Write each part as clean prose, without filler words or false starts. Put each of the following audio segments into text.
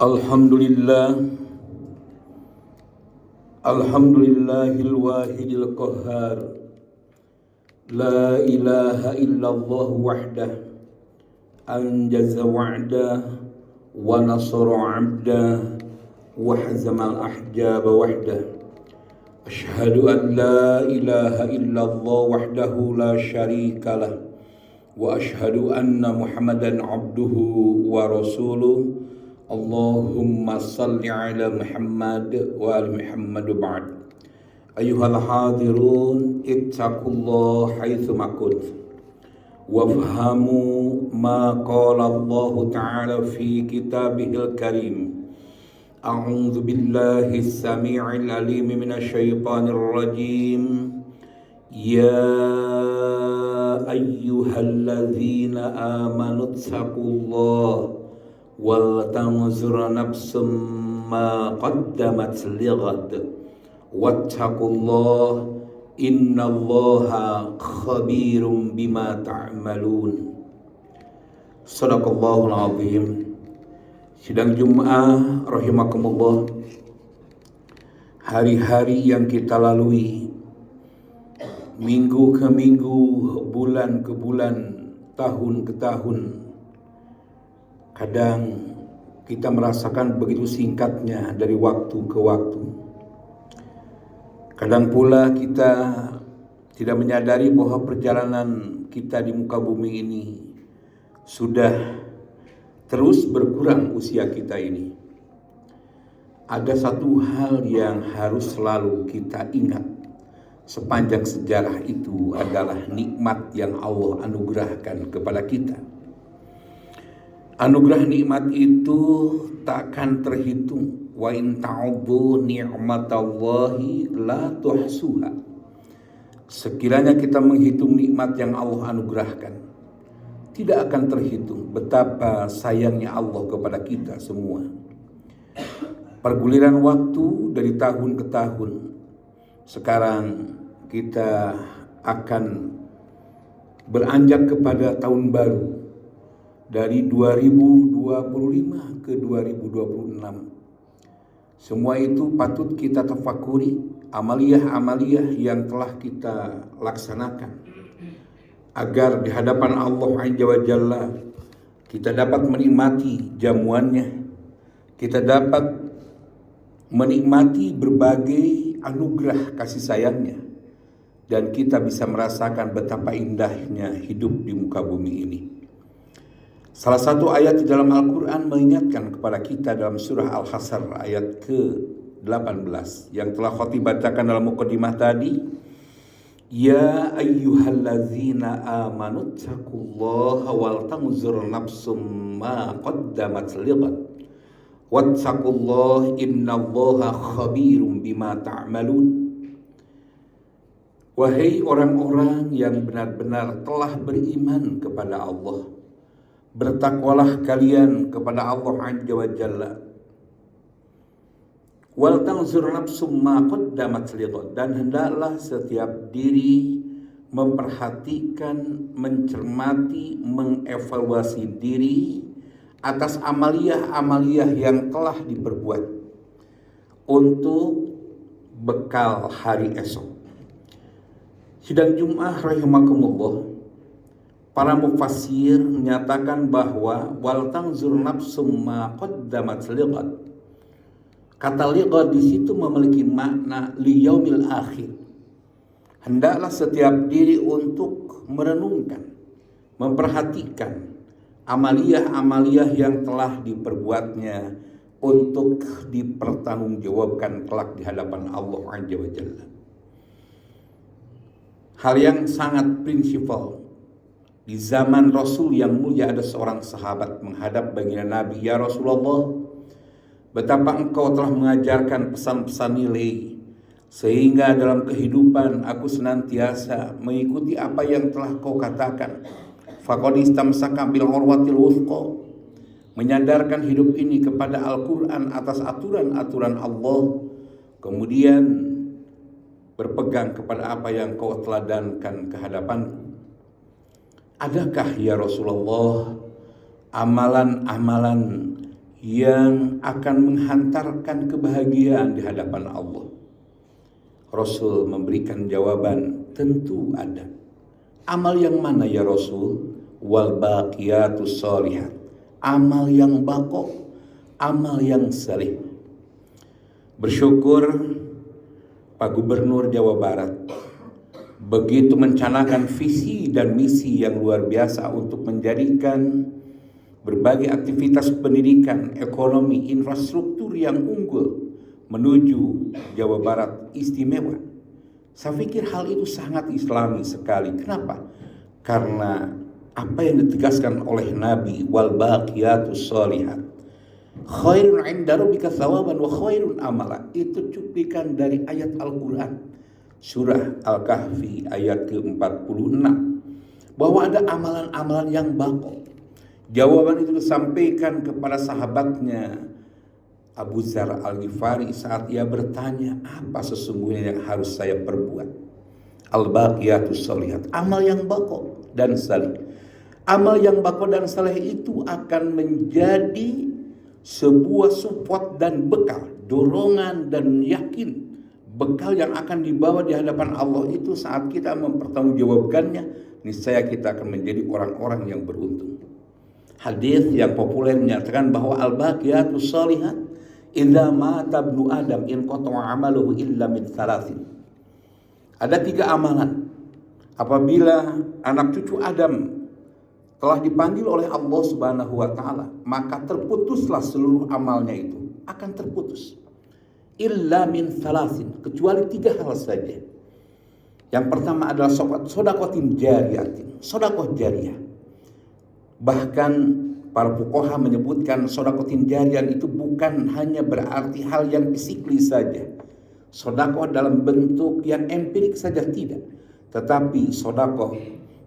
Alhamdulillah, Alhamdulillahil wahidil qahhar. La ilaha illallah wahdah, anjaza wa'dah wa nasara 'abdah wa hazamal ahjaba wahdah. Ashhadu an la ilaha illallah wahdahu la syarikalah wa ashhadu anna Muhammadan abduhu wa rasuluh. Allahumma salli ala Muhammad wa ala Muhammad ba'd. Ayuhal hadirun, ittaqullah haitsu ma kuntum wafhamu ma qala Allah ta'ala fi kitabihil karim. A'udzu billahi as-sami'il alim minasy syaithanir rajim. Ya ayyuhalladzina amanu taqullaha wal tanzur nafsum ma qaddamat lighad wattaqullaha innallaha khabirum bima ta'malun. Shadaqallahul azim. Sidang Jum'ah rahimakumullah, hari-hari yang kita lalui, minggu ke minggu, bulan ke bulan, tahun ke tahun, kadang kita merasakan begitu singkatnya dari waktu ke waktu. Kadang pula kita tidak menyadari bahwa perjalanan kita di muka bumi ini sudah terus berkurang usia kita ini. Ada satu hal yang harus selalu kita ingat sepanjang sejarah itu adalah nikmat yang Allah anugerahkan kepada kita. Anugerah nikmat itu takkan terhitung. Wa in ta'udhu ni'matallahi la tuhsuha. Sekiranya kita menghitung nikmat yang Allah anugerahkan, tidak akan terhitung betapa sayangnya Allah kepada kita semua. Perguliran waktu dari tahun ke tahun, sekarang kita akan beranjak kepada tahun baru dari 2025 ke 2026. Semua itu patut kita tafakuri, amaliyah-amaliyah yang telah kita laksanakan, agar di hadapan Allah Azza wa Jalla kita dapat menikmati jamuannya, kita dapat menikmati berbagai anugerah kasih sayangnya, dan kita bisa merasakan betapa indahnya hidup di muka bumi ini. Salah satu ayat di dalam Al-Quran mengingatkan kepada kita dalam surah Al-Hasr ayat ke-18 yang telah khotib bacakan dalam muqaddimah tadi. Ya ayyuhalladzina amanu taqullaha wal tanzur nafsum ma qaddamat lighad wattaqullaha innallaha khabirum bima ta'malun. Wahai orang-orang yang benar-benar telah beriman kepada Allah, bertakwalah kalian kepada Allah Azza wa Jalla. Wal tanzur nafsum ma qaddamat lighad, dan hendaklah setiap diri memperhatikan, mencermati, mengevaluasi diri atas amaliyah-amaliyah yang telah diperbuat untuk bekal hari esok. Sidang Jum'ah rahimakumullah, para mufassir menyatakan bahwa wal tanzur nafsum ma qaddamat lighad. Kata lighad di situ memiliki makna liyaumil akhir. Hendaklah setiap diri untuk merenungkan, memperhatikan amaliyah-amaliyah yang telah diperbuatnya untuk dipertanggungjawabkan kelak di hadapan Allah Azza wa Jalla. Hal yang sangat prinsipal. Di zaman Rasul yang mulia ada seorang sahabat menghadap baginda Nabi, ya Rasulullah, betapa engkau telah mengajarkan pesan-pesan nilai, sehingga dalam kehidupan aku senantiasa mengikuti apa yang telah kau katakan. Faqad istamsaka bil urwatil wuthqa, menyandarkan hidup ini kepada Al-Quran atas aturan-aturan Allah, kemudian berpegang kepada apa yang kau teladankan ke hadapanku. Adakah ya Rasulullah amalan-amalan yang akan menghantarkan kebahagiaan di hadapan Allah? Rasul memberikan jawaban, tentu ada. Amal yang mana ya Rasul? Wal baqiyatus sholihat, amal yang baqo, amal yang saleh. Bersyukur Pak Gubernur Jawa Barat begitu mencanangkan visi dan misi yang luar biasa untuk menjadikan berbagai aktivitas pendidikan, ekonomi, infrastruktur yang unggul menuju Jawa Barat istimewa. Saya pikir hal itu sangat islami sekali. Kenapa? Karena apa yang ditegaskan oleh Nabi, wal baqiyatus sholihat khairun 'inda rabbika thawaban wa khairun amala, itu cuplikan dari ayat Al-Quran surah Al-Kahfi ayat ke-46, bahwa ada amalan-amalan yang baqo. Jawaban itu disampaikan kepada sahabatnya Abu Dzar Al-Ghifari saat ia bertanya, apa sesungguhnya yang harus saya perbuat? Al-baqiyatus sholihat, amal yang baqo dan saleh. Amal yang baqo dan saleh itu akan menjadi sebuah support dan bekal, dorongan dan yakin, bekal yang akan dibawa di hadapan Allah itu saat kita mempertanggungjawabkannya, niscaya kita akan menjadi orang-orang yang beruntung. Hadis yang populer menyatakan bahwa al-baqiyatus sholihat idza mata ibnu adam in qata'a amaluhu illa min thalathin. Ada 3 amalan apabila anak cucu Adam telah dipanggil oleh Allah Subhanahu wa taala, maka terputuslah seluruh amalnya itu, akan terputus. Illa min thalathin, kecuali 3 hal saja. Yang pertama adalah sodakotin jariyatin, sodakoh jariah. Bahkan para fuqaha menyebutkan sodakotin jariah itu bukan hanya berarti hal yang fisikly saja, sodakoh dalam bentuk yang empirik saja tidak, tetapi sodakoh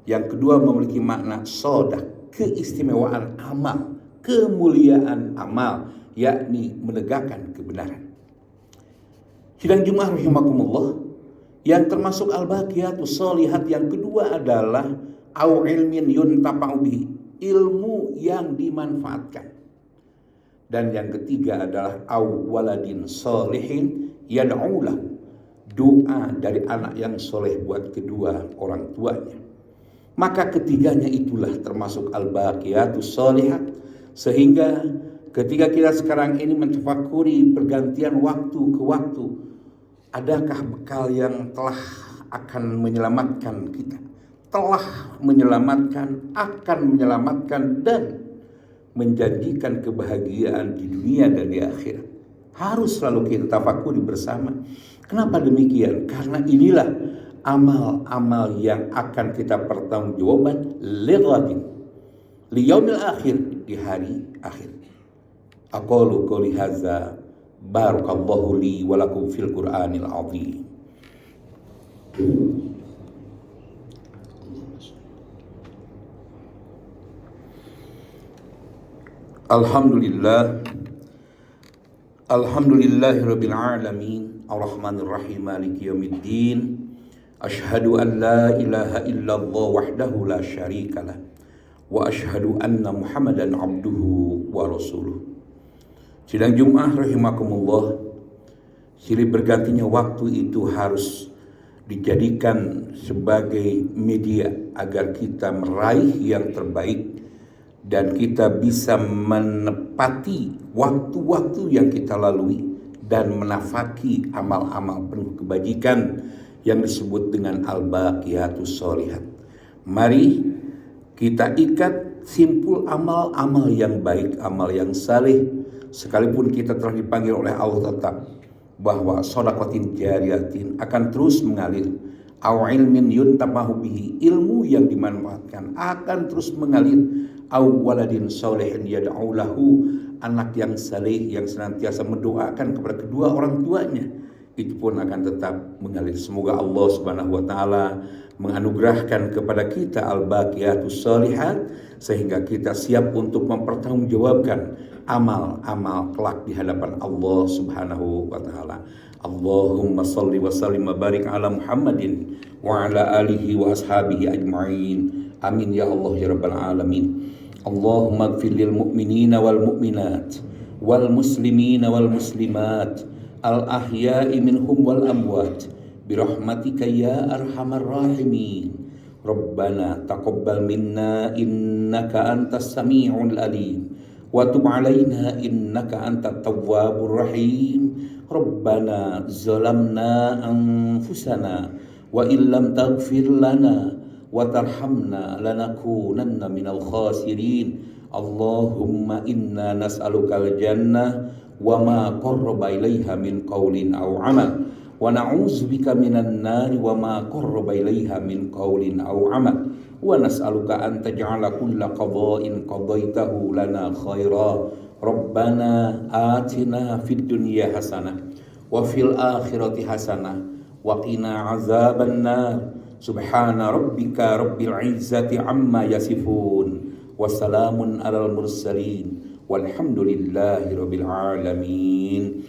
yang kedua memiliki makna sodak, keistimewaan amal, kemuliaan amal, yakni menegakkan kebenaran. Sidang Jumat rahimakumullah, yang termasuk al-baqiyatus sholihat yang kedua adalah au ilmin yuntafa'u bihi, ilmu yang dimanfaatkan. Dan yang ketiga adalah au waladin sholihin yad'u lahu, doa dari anak yang soleh buat kedua orang tuanya. Maka ketiganya itulah termasuk al-baqiyatus sholihat, sehingga ketika kita sekarang ini mentafakuri pergantian waktu ke waktu, adakah bekal yang telah akan menyelamatkan kita, telah menyelamatkan, akan menyelamatkan dan menjanjikan kebahagiaan di dunia dan di akhirat? Harus selalu kita tafakuri bersama. Kenapa demikian? Karena inilah amal-amal yang akan kita pertanggungjawaban lighadin, liyaumil akhir, di hari akhir. Aqulu qouli hadza, barakallahu li wa lakum fil Qur'anil azim. Alhamdulillahirabbil alamin, arrahmanir rahim, maliki yaumiddin. Asyhadu an la ilaha illallah wahdahu la syarikalah wa asyhadu anna Muhammadan abduhu wa rasuluh. Sidang Jumat rahimakumullah, silih bergantinya waktu itu harus dijadikan sebagai media agar kita meraih yang terbaik dan kita bisa menepati waktu-waktu yang kita lalui dan menafaki amal-amal penuh kebajikan yang disebut dengan al-baqiyatus sholihat. Mari kita ikat simpul amal-amal yang baik, amal yang saleh, sekalipun kita telah dipanggil oleh Allah tetap bahwa sodakotin jariyatin akan terus mengalir, au ilmin yuntafahu bihi, ilmu yang dimanfaatkan akan terus mengalir, au waladin sholihin yad'u lahu, anak yang saleh yang senantiasa mendoakan kepada kedua orang tuanya, itu pun akan tetap mengalir. Semoga Allah Subhanahu wa taala menganugerahkan kepada kita al-baqiyatus sholihat sehingga kita siap untuk mempertanggungjawabkan amal-amal kelak di hadapan Allah Subhanahu wa taala. Allahumma shalli wa sallim wa barik ala Muhammadin wa ala alihi wa ashabihi ajma'in. Amin ya Allah ya rabbal alamin. Allahumma ighfir lil mu'minina wal mu'minat wal muslimina wal muslimat al ahya'i minhum wal amwat birahmatika ya arhamar rahimin. Rabbana taqabbal minna innaka antas sami'ul alim wa tub alaina innaka antat tawwabur rahim. Rabbana zalamna anfusana wa illam taghfir lana wa tarhamna lanakunanna minal khasirin. Allahumma inna nas'alukal jannah wa ma qarraba ilaiha min qaulin aw amal wa na'udzubika minan nari wa ma qarraba ilaiha min qaulin aw amal wa nas'aluka an taj'ala kulla qada'in qadaitahu lana khaira. Rabbana atina fid dunya hasanah wa fil akhirati hasanah wa qina azaban nar. Subhana rabbika rabbil izzati amma yasifun wa salamun alal mursalin walhamdulillahi rabbil alamin.